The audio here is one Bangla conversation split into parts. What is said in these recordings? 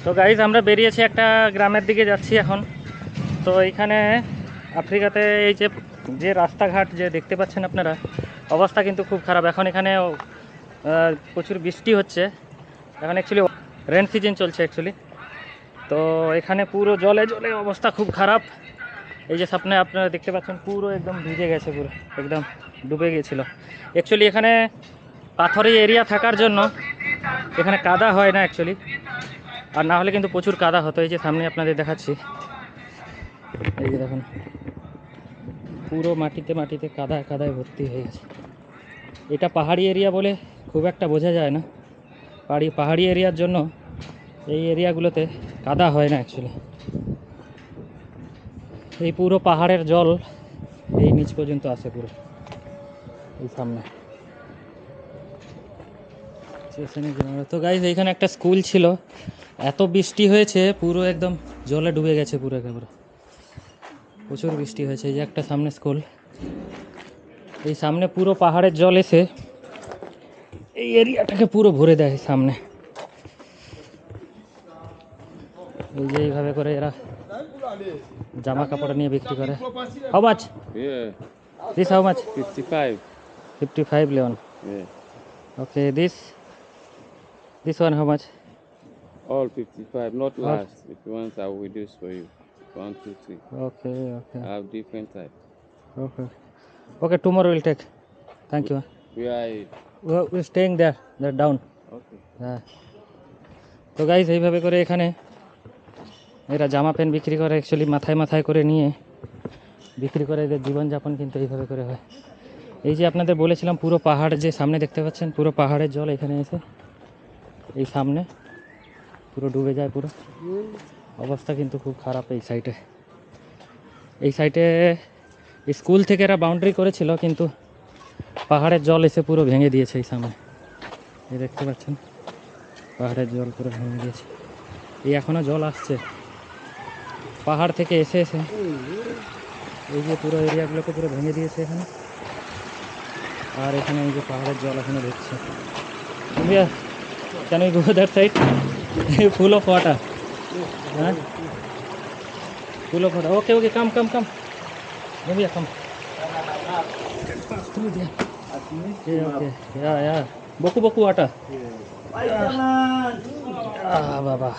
তো গাইজ আমরা বেরিয়েছি একটা গ্রামের দিকে যাচ্ছি এখন। তো এইখানে আফ্রিকাতে এই যে যে রাস্তাঘাট যে দেখতে পাচ্ছেন আপনারা, অবস্থা কিন্তু খুব খারাপ। এখন এখানে প্রচুর বৃষ্টি হচ্ছে, এখন অ্যাকচুয়ালি রেন সিজন চলছে অ্যাকচুয়ালি। তো এখানে পুরো জলে জলে অবস্থা খুব খারাপ। এই যে সামনে আপনারা দেখতে পাচ্ছেন পুরো একদম ভিজে গেছে, পুরো একদম ডুবে গিয়েছিল। অ্যাকচুয়ালি এখানে পাথরি এরিয়া থাকার জন্য এখানে কাদা হয় না অ্যাকচুয়ালি, আর না হলে কিন্তু প্রচুর কাদা হতো। এই যে সামনে আপনাদের দেখাচ্ছি, এই যে দেখুন পুরো মাটিতে মাটিতে কাদায় কাদায় ভর্তি হয়ে গেছে। এটা পাহাড়ি এরিয়া বলে খুব একটা বোঝা যায় না। পাহাড়ি এরিয়ার জন্য এই এরিয়াগুলোতে কাদা হয় না অ্যাকচুয়ালি। এই পুরো পাহাড়ের জল এই নিচ পর্যন্ত আসে পুরো এই সামনে। তো গাইস এইখানে একটা স্কুল ছিল, এত বৃষ্টি হয়েছে পুরো একদম জলে ডুবে গেছে পুরো একেবারে, প্রচুর বৃষ্টি হয়েছে। এই যে একটা সামনে স্কুল, এই সামনে পুরো পাহাড়ের জল এসে এই এরিয়াটাকে পুরো ভরে দেয় সামনে। এই যে এইভাবে করে এরা জামা কাপড় নিয়ে বিক্রি করে। How much? This how much? 55. 55 leon. Yeah. Okay, this one how much? All 55, not All. last. If you want, I will reduce for you. 1, 2, 3. Okay. I have different type. Okay, tomorrow we'll take. Thank you. We are it. We're staying there down. Okay. হ্যাঁ। তো গাইজ এইভাবে করে এখানে এরা জামা প্যান্ট বিক্রি করে, অ্যাকচুয়ালি মাথায় মাথায় করে নিয়ে বিক্রি করে। এদের জীবনযাপন কিন্তু এইভাবে করে হয়। এই যে আপনাদের বলেছিলাম পুরো পাহাড় যে সামনে দেখতে পাচ্ছেন, পুরো পাহাড়ের জল এখানে এসে এই সামনে পুরো ডুবে যায় পুরো। অবস্থা কিন্তু খুব খারাপ এই সাইডে স্কুল থেকে এরা বাউন্ডারি করেছিল, কিন্তু পাহাড়ের জল এসে পুরো ভেঙে দিয়েছে এই সামনে। এই দেখতে পাচ্ছেন পাহাড়ের জল পুরো ভেঙে দিয়েছে। এই এখনও জল আসছে পাহাড় থেকে এসে এই যে পুরো এরিয়াগুলোকে পুরো ভেঙে দিয়েছে এখানে। আর এখানে এই যে পাহাড়ের জল এখনো দেখছে। Can we go that side? Full of water. হ্যাঁ, full of water. Okay, come ভैया come. Okay, yeah. Boku water. বাবা।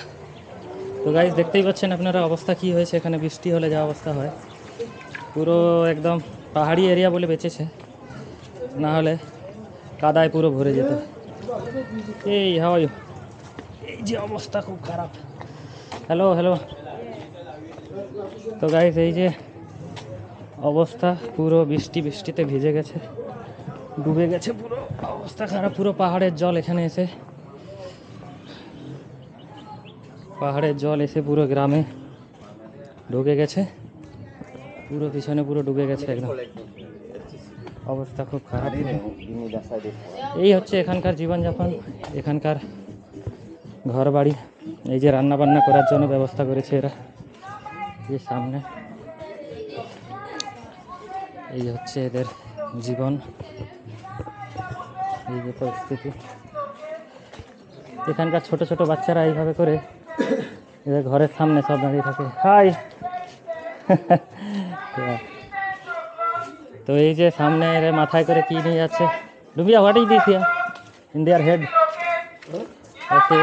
তো গাইজ দেখতেই পাচ্ছেন আপনারা অবস্থা কি হয়েছে এখানে। বৃষ্টি হলে যা অবস্থা হয়, পুরো একদম পাহাড়ি এরিয়া বলে বেঁচেছে, না হলে কাদায় পুরো ভরে যেত। এই হাউ আর ইউ? এই যে অবস্থা খুব খারাপ। হ্যালো। তো গাইজ এই যে অবস্থা, পুরো বৃষ্টিতে ভিজে গেছে, ডুবে গেছে পুরো, অবস্থা খারাপ। পুরো পাহাড়ের জল এখানে এসে পুরো গ্রামে ঢুকে গেছে, পুরো পিছনে পুরো ডুবে গেছে একদম, অবস্থা খুব খারাপ। এই হচ্ছে এখানকার জীবনযাপন, এখানকার ঘর বাড়ি। এই যে রান্না বান্না করার জন্য ব্যবস্থা করেছে এরা এই সামনে। এই হচ্ছে এদের জীবন, এই যে পরিস্থিতি। এখানকার ছোট ছোট বাচ্চারা এইভাবে করে এদের ঘরের সামনে সব দাঁড়িয়ে থাকে। হাই। তো এই যে সামনে এর মাথায় করে কি নিয়ে যাচ্ছে। ডুবিয়া, what is this here in their head? Okay,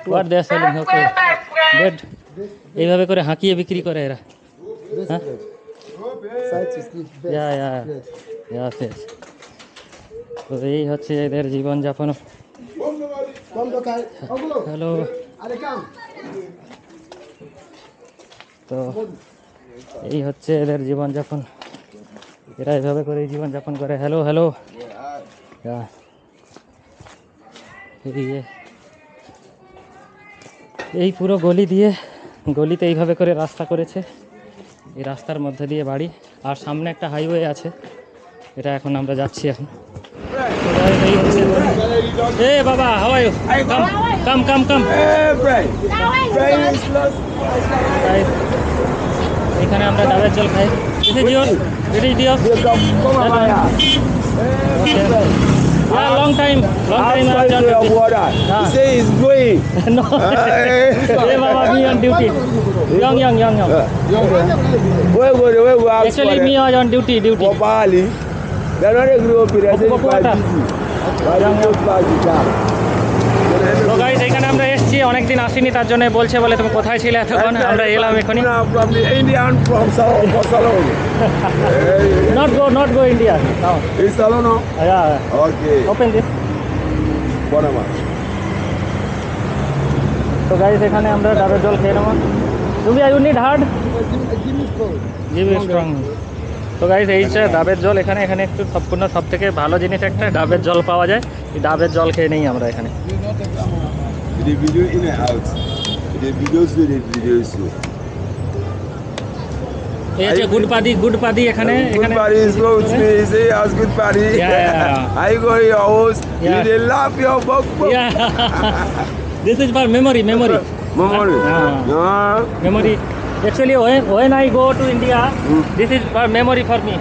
what they are selling? Okay, good. এইভাবে করে হাঁকিয়ে বিক্রি করে এরা। হ্যাঁ, তো এই হচ্ছে এদের জীবনযাপন। হ্যালো। তো এই হচ্ছে এদের জীবনযাপন, এরা এভাবে করে জীবনযাপন করে। হ্যালো। এই পুরো গলিতে এইভাবে করে রাস্তা করেছে, এই রাস্তার মধ্যে দিয়ে বাড়ি, আর সামনে একটা হাইওয়ে আছে, এটা এখন আমরা যাচ্ছি এখন। এ বাবা, হাউ আর ইউ? কাম। এখানে আমরা ডাবের জল খাই। দিও। Yeah, long time I've Outside done your duty. water. Ah. He say he's going. No. Hey, Baba, me on duty. Young. Where go ask Actually, for me was on duty. for Bali. They're not a group. They're saying Oku quite water. busy. But you just pass it down. তো গাইস এখানে আমরা এসেছি অনেকদিন আসিনি তার জন্য বলছে বলে তুমি কোথায় ছিলে এতক্ষণ আমরা এলাম এখনই From the Indian from Salon. not go India now Is Salon now? yeah Okay. open this Whatever. তো গাইস এখানে আমরা ডাবের জল খেয়ে নেব তুমি you need hard give me strong তো গাইস এই যে ডাবের জল এখানে একটু সম্পূর্ণ সব থেকে ভালো জিনিস একটা ডাবের জল পাওয়া যায় এই ডাবের জল খেয়ে নেই আমরা এখানে The video in and out. The videos with the videos. এই যে গুড পাদি এখানে Good party is go with me. Say has good party. Yeah. I go in your house. Yeah. You dey laugh your buck. yeah this is for memory Memory. Ah. memory actually when I go to India this is for memory for me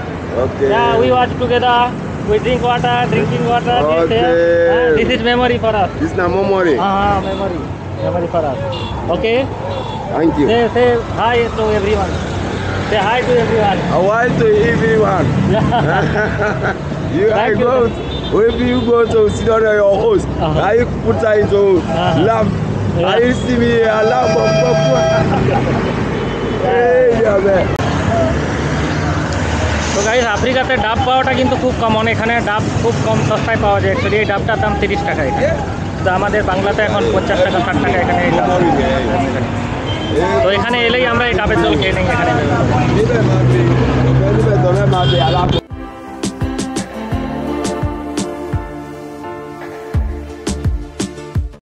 Okay. yeah we watch together we drinking water Okay. this is memory for us This na memory. memory for us okay Thank you. say hi to everyone say hi to everyone How to everyone. You I Thank you. go. If you go to sit down at your house, I put time to laugh. Yeah. I see me I laugh. Hey, yeah, man. তো গাইস আফ্রিকাতে ডাব পাওয়াটা কিন্তু খুব কমন এখানে ডাব খুব কম সস্তায় পাওয়া যায় অ্যাকচুয়ালি এই ডাবটার দাম 30 টাকা এখানে তো আমাদের বাংলাতে এখন 50 টাকা 60 টাকা এখানে এই ডাব তো এখানে এলেই আমরা এই ডাবের জল খেয়ে নিই এখানে Níbẹ̀ máa ń gbé, níbẹ̀ tó fẹ́ máa gbé alápò.